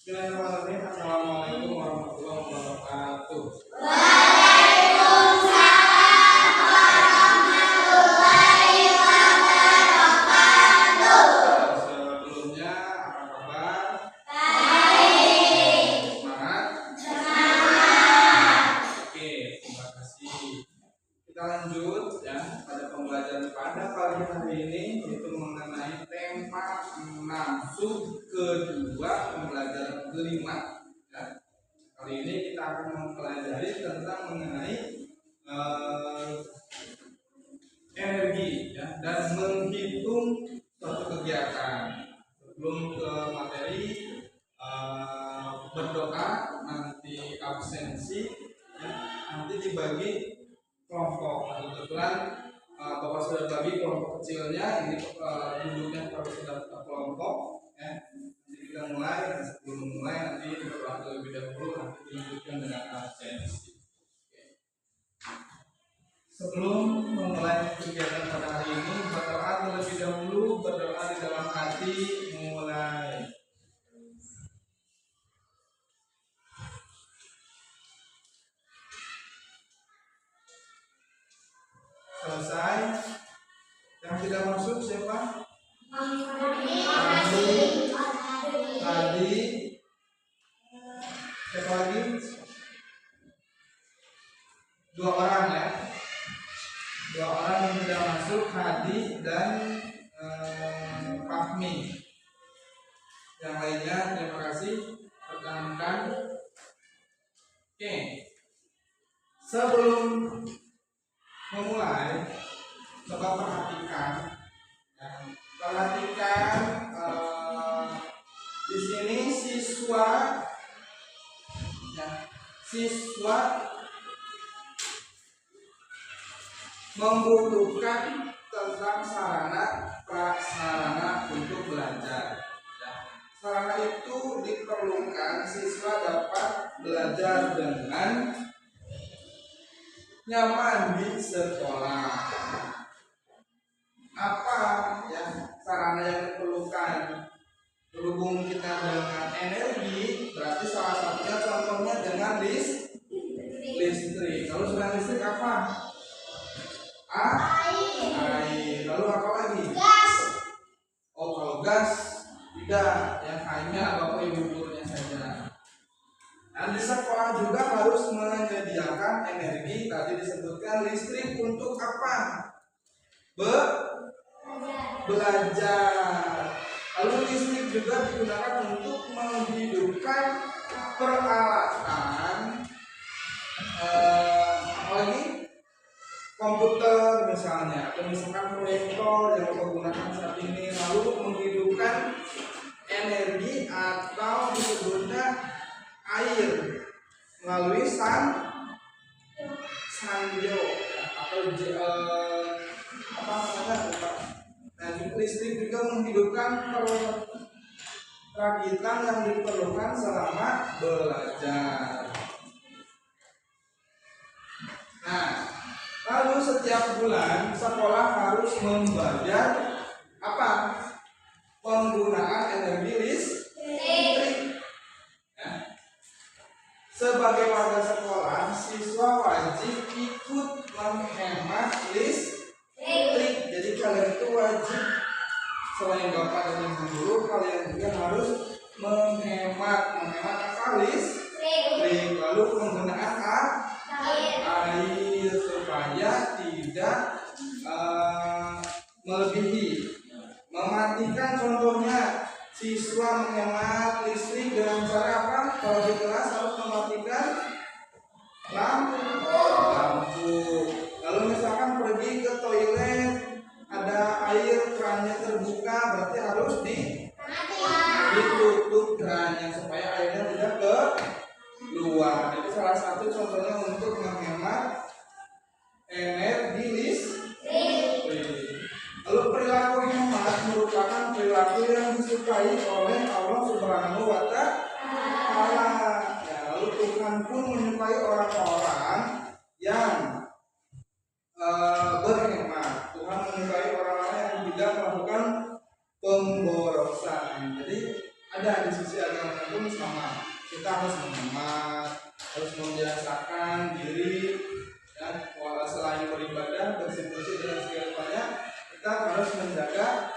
Bismillahirrahmanirrahim. Assalamualaikum warahmatullahi wabarakatuh. Sebelumnya apa kabar? Semangat? Oke, terima kasih. Kita lanjut ya pada pembelajaran pada pagi hari ini, yaitu mengenai tema 6 sub kedua pembelajaran kelima. Ya. Kali ini kita akan mempelajari tentang mengenai energi ya, dan menghitung suatu kegiatan. Sebelum ke materi berdoa, nanti absensi, ya, nanti dibagi kelompok. Nah, kebetulan Bapak sudah bagi kelompok kecilnya, ini duduknya Bapak sudah kelompok. Ya. Nanti kita mulai, dan sebelum mulai nanti berdoa terlebih dahulu, nanti dilanjutkan dengan absensi. Sebelum memulai kegiatan pada hari ini, berdoa terlebih dahulu, berdoa di dalam hati, mulai. Selesai. Yang tidak masuk siapa? Tadi. Siapa lagi? 2 orang ya. 2 orang yang tidak masuk, Hadi dan Fahmi. Yang lainnya terima kasih, pertahankan. Oke. Sebelum memulai, coba perhatikan ya. Perhatikan di sini siswa ya, siswa membutuhkan tentang sarana prasarana untuk belajar. Sarana itu diperlukan siswa dapat belajar dengan nyaman di sekolah. Apa ya sarana yang diperlukan? Berhubung kita dengan energi, berarti salah satunya contohnya dengan listrik. Kalau sudah listrik apa? Air. Lalu apa lagi? Gas. Oh, kalau gas tidak, yang hanya Bapak Ibu gurunya saja. Dan di sekolah juga harus menyediakan energi, tadi disebutkan listrik untuk apa? Belajar. Lalu listrik juga digunakan untuk menghidupkan peralatan apalagi komputer misalnya, atau misalkan proyektor yang menggunakan saat ini, lalu menghidupkan energi atau disebutnya air melalui sanjo atau apa namanya? Nah, listrik juga menghidupkan perakitan yang diperlukan selama belajar. Nah, lalu setiap bulan sekolah harus membayar apa? Penggunaan energi listrik. Ya. Sebagai warga sekolah, siswa wajib ikut menghemat listrik. Jadi kalian itu wajib, selain Bapak dan Ibu guru, kalian juga harus menghemat apa? Listrik. Lalu penggunaan air supaya tidak melebihi. Mematikan contohnya siswa menghemat listrik dengan cara apa? Kalau di kelas harus mematikan lampu. Lalu misalkan pergi ke toilet, ada air kerannya terbuka, berarti harus ditutup kerannya supaya airnya tidak keluar. Itu salah satu contohnya untuk menghemat energi listrik. Lalu perilaku hemat merupakan perilaku yang disukai oleh Allah Subhanahu wa Ta'ala. Ya, lalu Tuhan pun menyukai orang-orang yang berhemat. Tuhan menyukai orang-orang yang tidak melakukan pemborosan. Jadi ada di sisi agama pun sama. Kita harus menghemat, harus membiasakan diri, dan selain beribadah, bersih-bersih dan segalanya, kita harus menjaga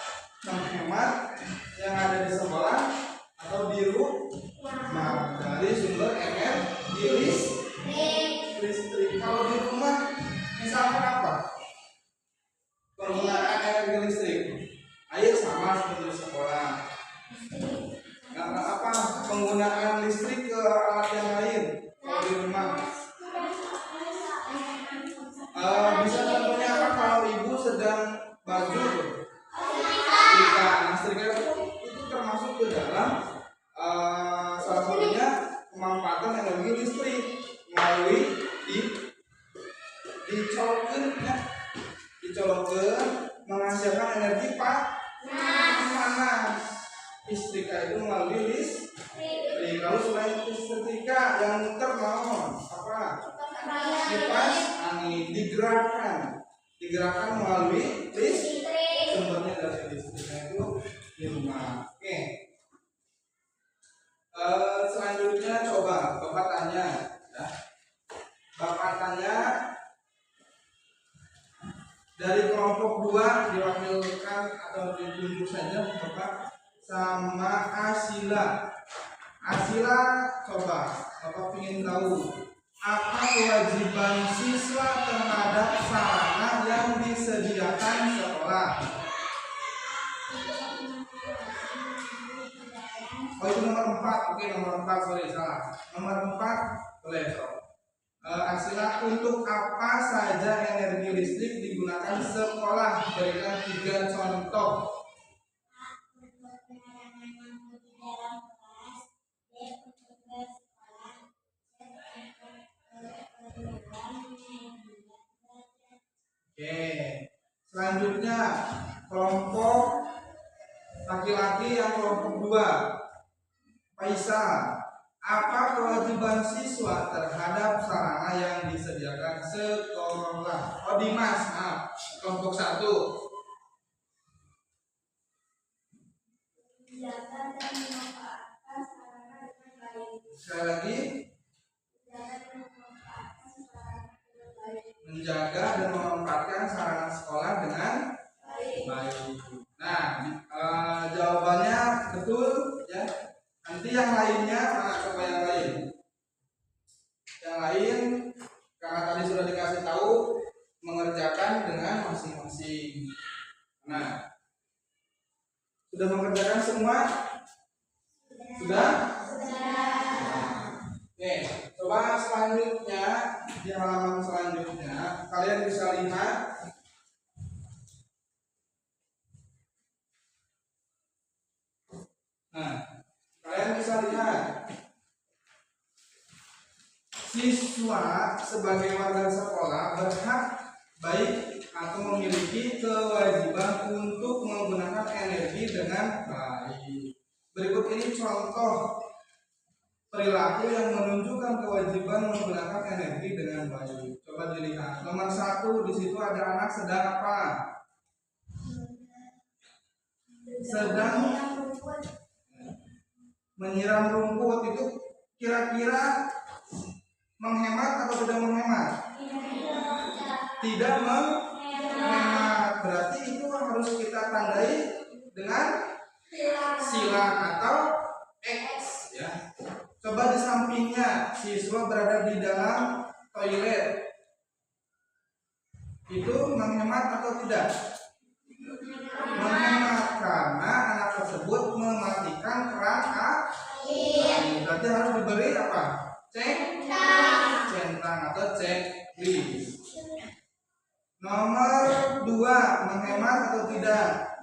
menghemat yang ada di sekolah atau di rumah dari sumber energi listrik. Kalau di rumah misalkan apa? Penggunaan energi listrik, air sama seperti di sekolah. Karena apa? Penggunaan listrik ke alat yang lain kalau di rumah. Bisa contohnya apa? Kalau ibu sedang baju setrika, setrika itu termasuk ke dalam salah satunya pemanfaatan energi listrik melalui dicolokkan menghasilkan energi panas. Setrika itu melalui listrik. Kalau selain setrika yang muter mau apa? Kipas angin digerakkan melalui listrik. Sumbernya dari listriknya itu di rumah. Oke. Selanjutnya coba Bapak tanya, ya. Bapak tanya dari kelompok 2 diwakilkan atau ditunjuk saja Bapak sama Asila. Asila, coba Bapak ingin tahu apa kewajiban siswa terhadap sarana yang disediakan sekolah. Oh itu nomor 4, oke nomor 4, sorry salah. Nomor 4 boleh so. Asila, untuk apa saja energi listrik digunakan sekolah? Berikan 3 contoh. Oke, selanjutnya kelompok laki-laki yang kelompok 2. Faisal, apa kewajiban siswa terhadap sarana yang disediakan sekolah? Oh Dimas, kelompok 1. Sekali lagi, menjaga dan memanfaatkan sarana sekolah dengan baik. Nah, jawabannya betul ya. Nanti yang lainnya, coba yang lain. Yang lain karena tadi sudah dikasih tahu mengerjakan dengan masing-masing. Nah, sudah mengerjakan semua? Sudah? Oke, coba selanjutnya di halaman selanjutnya kalian bisa lihat kalian bisa lihat siswa sebagai warga sekolah berhak baik atau memiliki kewajiban untuk menggunakan energi dengan baik. Berikut ini contoh perilaku yang menunjukkan kewajiban menggunakan energi dengan baik. Coba dilihat. Nomor 1, di situ ada anak sedang apa? Sedang menyiram rumput. Itu kira-kira menghemat atau tidak menghemat? Tidak menghemat. Berarti itu harus kita tandai dengan sila atau X ya. Coba di sampingnya siswa berada di dalam toilet. Itu menghemat atau tidak? Menghemat karena anak tersebut mematikan keran air. Berarti harus diberi apa? Centang atau checklist. Nomor 2, menghemat atau tidak?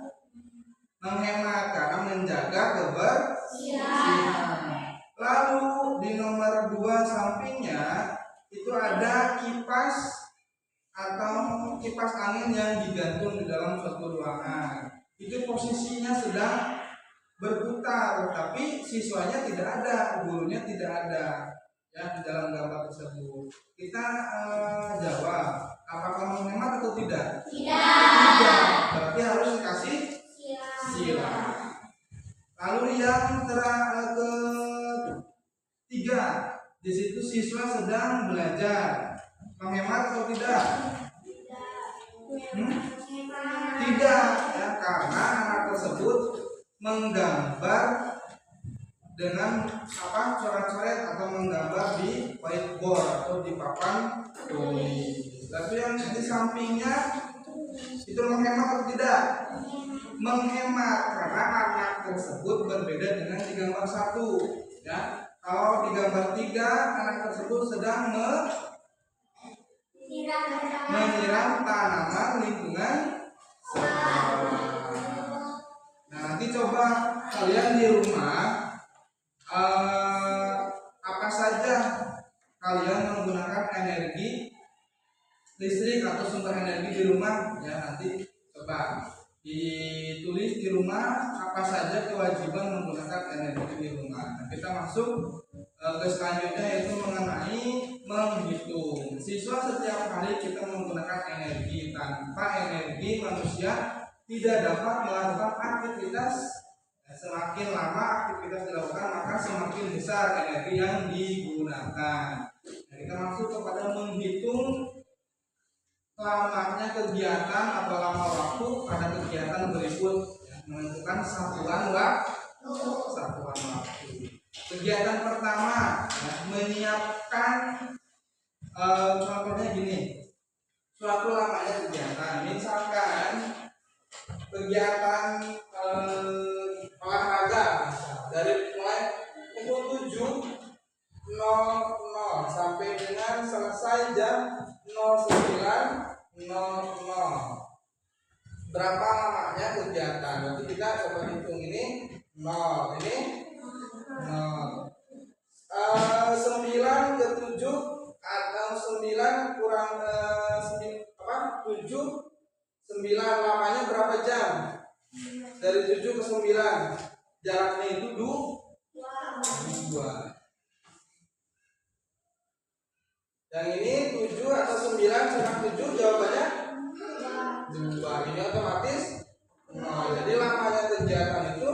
Menghemat karena menjaga kebersihan. Lalu di nomor 2 sampingnya itu ada kipas atau kipas angin yang digantung di dalam suatu ruangan. Itu posisinya sedang berputar, tapi siswanya tidak ada, gurunya tidak ada ya di dalam gambar tersebut. Kita jawab, apakah menghemat atau tidak? Tidak. Berarti harus dikasih sila. Lalu yang Di situ siswa sedang belajar. Menghemat atau tidak? Tidak, ya, karena anak tersebut menggambar dengan coret-coret atau menggambar di whiteboard atau di papan tulis. Tapi yang di sampingnya itu menghemat atau tidak? Menghemat, karena anak tersebut berbeda dengan di gambar 1, ya. Kalau di gambar 3 anak tersebut sedang menyiram tanaman lingkungan sawah. Nah, nanti coba kalian di rumah apa saja kalian menggunakan energi listrik atau sumber energi di rumah, ya. Nanti coba ditulis di rumah apa saja kewajiban menggunakan energi di rumah. Nah, kita masuk ke selanjutnya, yaitu mengenai menghitung. Siswa setiap hari kita menggunakan energi. Tanpa energi manusia tidak dapat melakukan aktivitas. Semakin lama aktivitas dilakukan, maka semakin besar energi yang digunakan. Nah, kita masuk kepada menghitung lamanya kegiatan atau lama waktu pada kegiatan berikut, ya, menentukan satuan waktu. Kegiatan pertama, ya, menyiapkan, contohnya gini, suatu lamanya kegiatan. Misalkan kegiatan olahraga, dari mulai pukul 7.00 sampai dengan selesai jam 09.00. Berapa lamanya kegiatan? Nanti kita coba hitung ini 0, ini 0. 9 ke 7 atau 9 kurang 7, 9 lamanya berapa jam? Dari 7 ke 9 jaraknya itu 2. Yang ini 7 atau 9 sama 7 jawabannya 2. Ini otomatis 0. Jadi lamanya kegiatan itu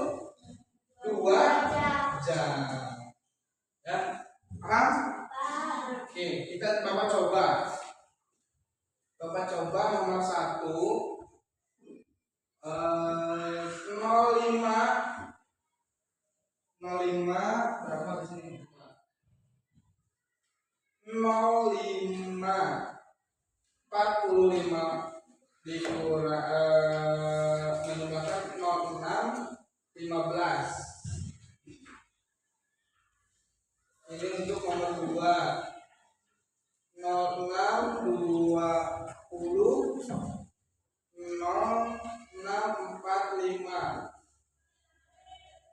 2 jam. Ya, paham? Oke, kita coba nomor 1, 05 berapa di sini? 05 45 dikurang menambahkan 06 15. Ini untuk nomor 2. 06 20 0645.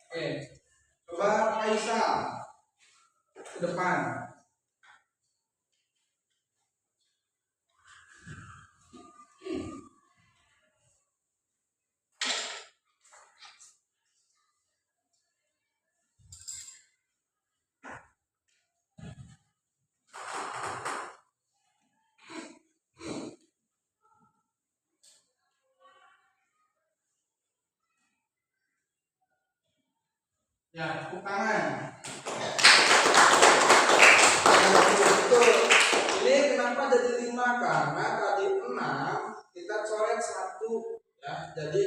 Oke, coba Faisal ke depan. Ya, tepuk tangan. Betul. Ini kenapa jadi 5? Karena tadi 6 kita coret 1, ya. Jadi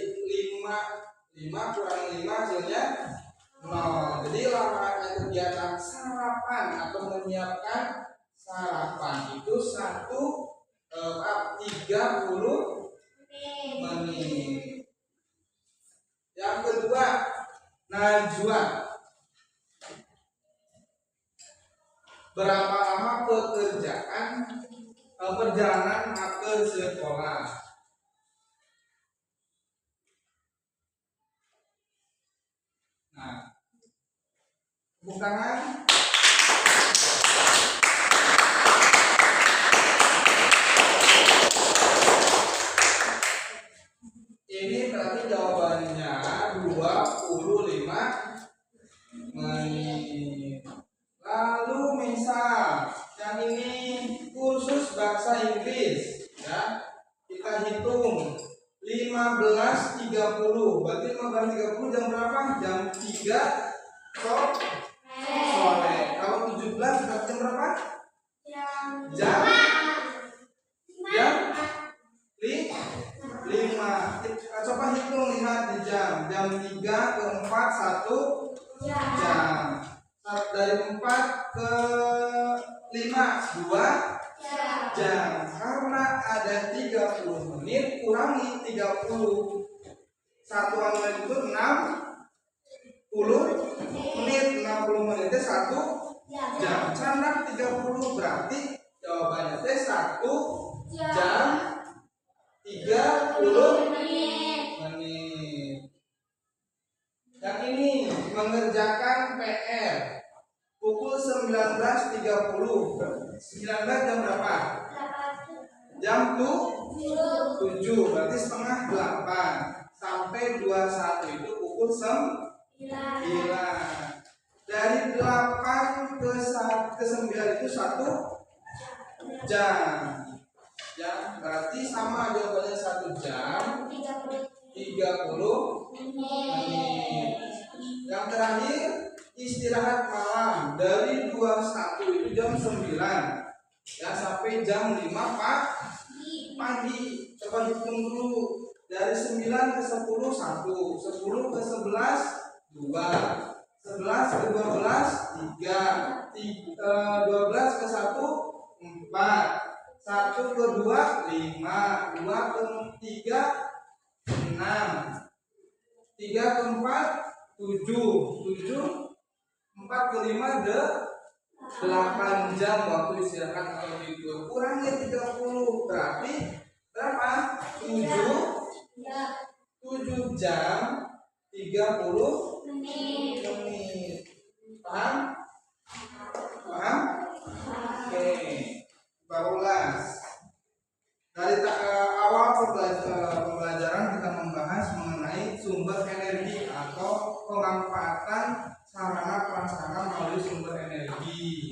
5 kurang 5 hasilnya 0. Jadi lamanya kegiatan sarapan atau menyiapkan sarapan itu 30 menit. Yang kedua, Najwa, berapa lama perjalanan ke sekolah? Nah, tepuk tangan. Ini berarti jawabannya 25 menit. Lalu misal yang ini kursus bahasa Inggris, ya, kita hitung 15.30. Berarti 15.30 jam berapa? Jam 3 sore. Kalau ke 4 1 jam. Dari 4 ke 5 2 jam. Karena ada 30 menit kurangi 30. Satuan menit itu 60 menit. 60 menit itu 1 jam. Cara 30 berarti jawabannya teh 1 jam 30 menit. Yang ini mengerjakan PR pukul 19.30. 19 jam berapa? Jam 7. Berarti setengah 8 sampai 21 itu pukul 9. Dari 8 ke 9 itu 1 jam. Ya, berarti sama jawabannya 1 jam 30 menit. Yang terakhir istirahat malam dari 21 itu jam 9 ya sampai jam 5 pagi. Coba hitung dulu. Dari 9 ke 10 1, 10 ke 11 2, 11 ke 12 3, 12 ke 1 4, 1 ke 2 5, 2 ke 3 6, 3 ke 4 7, 4 ke 5 8 jam waktu istirahat kalau tidur. Kurangi 30 berarti berapa? 7 jam 30 menit. Paham? Oke. Barulas. Dari awal pembelajaran kita membahas mengenai sumber energi atau pemanfaatan sarana prasarana melalui sumber energi.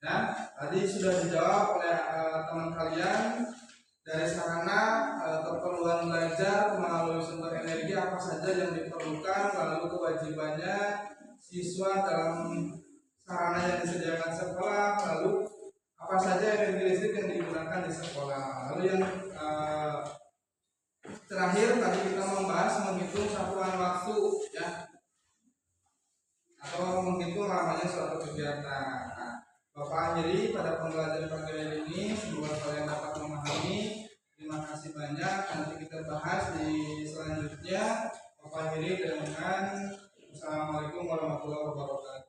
Ya, tadi sudah dijawab oleh teman kalian dari sarana keperluan belajar melalui sumber energi apa saja yang diperlukan, lalu kewajibannya siswa dalam sarana yang disediakan sekolah, lalu apa saja energi listrik yang digunakan di sekolah. Lalu yang terakhir tadi kita membahas menghitung satuan waktu ya, atau menghitung lamanya suatu kegiatan. Nah, Bapak akhiri pada pembelajaran pagi ini, semoga kalian dapat memahami. Terima kasih banyak. Nanti kita bahas di selanjutnya. Bapak akhiri dengan Assalamualaikum warahmatullahi wabarakatuh.